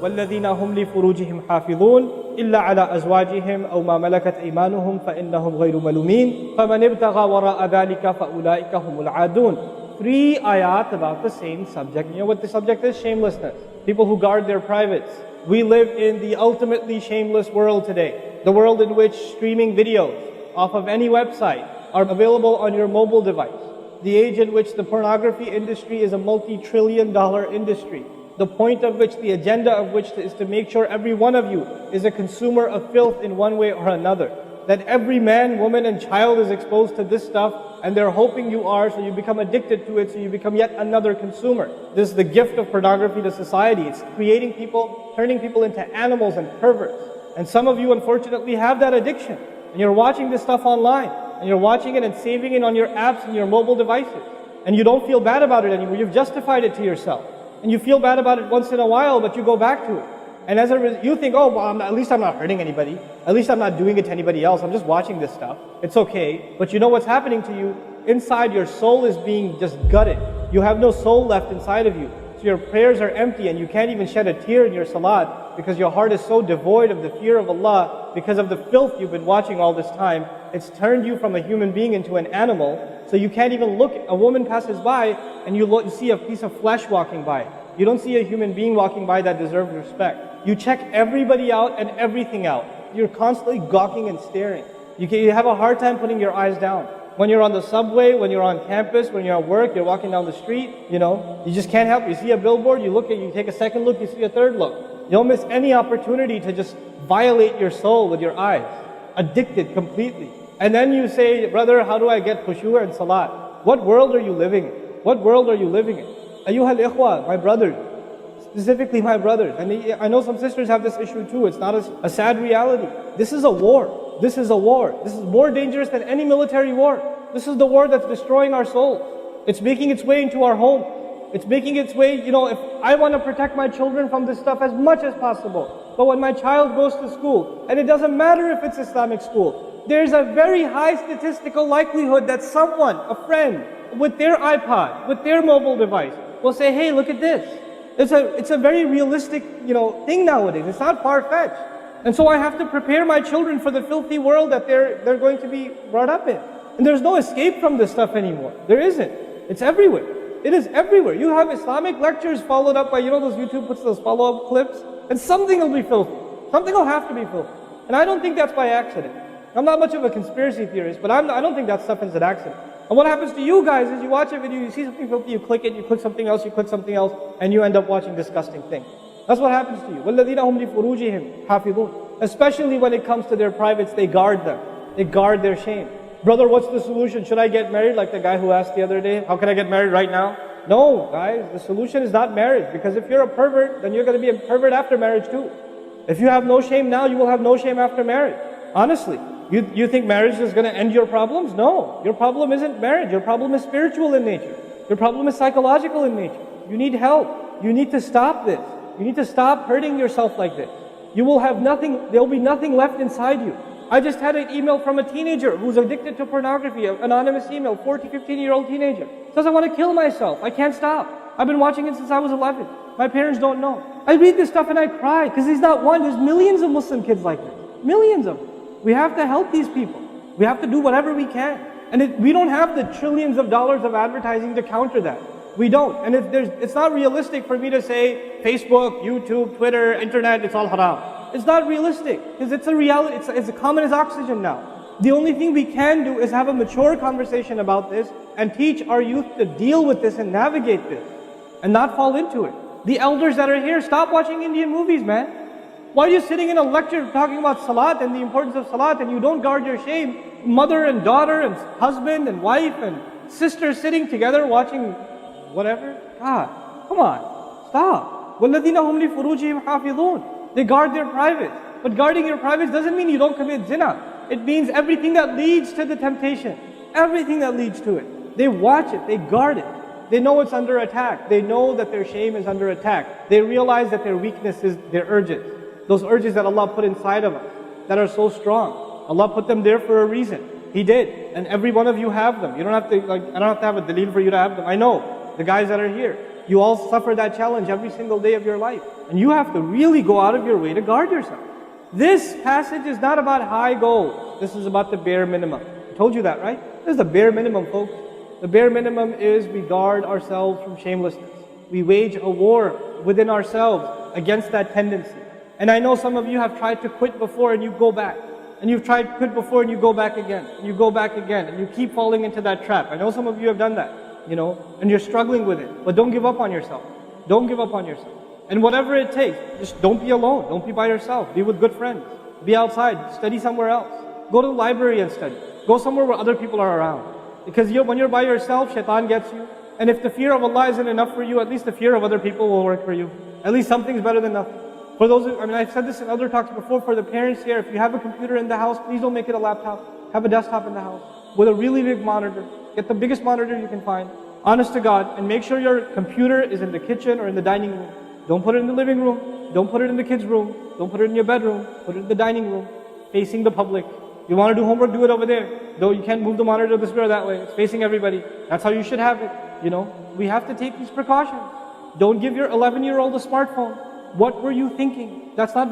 وَالَّذِينَ هُمْ لِفُرُوجِهِمْ حَافِظُونَ إِلَّا عَلَى أَزْوَاجِهِمْ أَوْ مَا مَلَكَتْ أَيْمَانُهُمْ فَإِنَّهُمْ غَيْرُ مَلُومِينَ فَمَنِ ابْتَغَى وَرَاءَ ذَلِكَ فَأُولَٰئِكَ هُمُ الْعَادُونَ. 3 ayat about the same subject. You know what the subject is? Shamelessness. People who guard their privates. We live in the ultimately shameless world today. The world in which streaming videos off of any website are available on your mobile device. The age in which the pornography industry is a multi-trillion-dollar industry. The point of which, the agenda of which is to make sure every one of you is a consumer of filth in one way or another. That every man, woman and child is exposed to this stuff, and they're hoping you are, so you become addicted to it, so you become yet another consumer. This is the gift of pornography to society. It's creating people, turning people into animals and perverts. And some of you unfortunately have that addiction. And you're watching this stuff online, and you're watching it and saving it on your apps and your mobile devices. And you don't feel bad about it anymore. You've justified it to yourself. And you feel bad about it once in a while, but you go back to it. And as a result, you think, oh, well, at least I'm not hurting anybody. At least I'm not doing it to anybody else. I'm just watching this stuff. It's okay. But you know what's happening to you? Inside, your soul is being just gutted. You have no soul left inside of you. So your prayers are empty, and you can't even shed a tear in your salat because your heart is so devoid of the fear of Allah because of the filth you've been watching all this time. It's turned you from a human being into an animal. So you can't even look. A woman passes by, and you see a piece of flesh walking by. You don't see a human being walking by that deserves respect. You check everybody out and everything out. You're constantly gawking and staring. You have a hard time putting your eyes down. When you're on the subway, when you're on campus, when you're at work, you're walking down the street, you just can't help it. You see a billboard, you take a second look, you see a third look. You don't miss any opportunity to just violate your soul with your eyes. Addicted completely. And then you say, brother, how do I get khushu' and salat? What world are you living in? What world are you living in? Ayyuhal ikhwa, my brothers. Specifically my brothers. And I know some sisters have this issue too. It's not a sad reality. This is a war. This is a war. This is more dangerous than any military war. This is the war that's destroying our souls. It's making its way into our home. It's making its way, if I want to protect my children from this stuff as much as possible. But when my child goes to school, and it doesn't matter if it's Islamic school, there's a very high statistical likelihood that someone, a friend, with their iPod, with their mobile device, will say, hey, look at this. It's a very realistic, thing nowadays. It's not far-fetched. And so I have to prepare my children for the filthy world that they're going to be brought up in. And there's no escape from this stuff anymore. There isn't. It's everywhere. It is everywhere. You have Islamic lectures followed up by, those YouTube puts those follow-up clips, and something will be filthy. Something will have to be filthy. And I don't think that's by accident. I'm not much of a conspiracy theorist, but I don't think that stuff is an accident. And what happens to you guys is you watch a video, you see something filthy, you click it, you click something else, and you end up watching disgusting things. That's what happens to you. وَالَّذِينَ هُمْ لِفُرُوجِهِمْ حَافِظُونَ. Especially when it comes to their privates, they guard them. They guard their shame. Brother, what's the solution? Should I get married? Like the guy who asked the other day, how can I get married right now? No, guys, the solution is not marriage. Because if you're a pervert, then you're going to be a pervert after marriage too. If you have no shame now, you will have no shame after marriage. Honestly. You think marriage is going to end your problems? No. Your problem isn't marriage. Your problem is spiritual in nature. Your problem is psychological in nature. You need help. You need to stop this. You need to stop hurting yourself like this. You will have nothing, there will be nothing left inside you. I just had an email from a teenager who's addicted to pornography, an anonymous email, 14, 15-year-old teenager. Says, I want to kill myself. I can't stop. I've been watching it since I was 11. My parents don't know. I read this stuff and I cry because he's not one. There's millions of Muslim kids like this. Millions of them. We have to help these people. We have to do whatever we can. And we don't have the trillions of dollars of advertising to counter that. We don't. And it's not realistic for me to say Facebook, YouTube, Twitter, Internet, it's all haram. It's not realistic because it's a reality. It's as common as oxygen now. The only thing we can do is have a mature conversation about this and teach our youth to deal with this and navigate this and not fall into it. The elders that are here, stop watching Indian movies, man. Why are you sitting in a lecture talking about salat and the importance of salat and you don't guard your shame? Mother and daughter and husband and wife and sister sitting together watching whatever? God, come on, stop. وَالَّذِينَ هُمْ لِفُرُوجِهِمْ حَافِظُونَ. They guard their privates. But guarding your privates doesn't mean you don't commit zina. It means everything that leads to the temptation. Everything that leads to it. They watch it, they guard it. They know it's under attack. They know that their shame is under attack. They realize that their weakness is their urges. Those urges that Allah put inside of us, that are so strong. Allah put them there for a reason. He did. And every one of you have them. You don't have to, I don't have to have a dalil for you to have them. I know, the guys that are here. You all suffer that challenge every single day of your life. And you have to really go out of your way to guard yourself. This passage is not about high goals. This is about the bare minimum. I told you that, right? This is the bare minimum, folks. The bare minimum is we guard ourselves from shamelessness. We wage a war within ourselves against that tendency. And I know some of you have tried to quit before and you go back. And you've tried to quit before and you go back again. And you go back again. And you keep falling into that trap. I know some of you have done that, and you're struggling with it. But don't give up on yourself. Don't give up on yourself. And whatever it takes, just don't be alone. Don't be by yourself. Be with good friends. Be outside. Study somewhere else. Go to the library and study. Go somewhere where other people are around. Because when you're by yourself, shaitan gets you. And if the fear of Allah isn't enough for you, at least the fear of other people will work for you. At least something's better than nothing. For those, I've said this in other talks before, for the parents here, if you have a computer in the house, please don't make it a laptop. Have a desktop in the house with a really big monitor. Get the biggest monitor you can find. Honest to God. And make sure your computer is in the kitchen or in the dining room. Don't put it in the living room. Don't put it in the kids' room. Don't put it in your bedroom. Put it in the dining room, facing the public. You want to do homework, do it over there. Though you can't move the monitor this way or that way. It's facing everybody. That's how you should have it. We have to take these precautions. Don't give your 11-year-old a smartphone. What were you thinking? That's not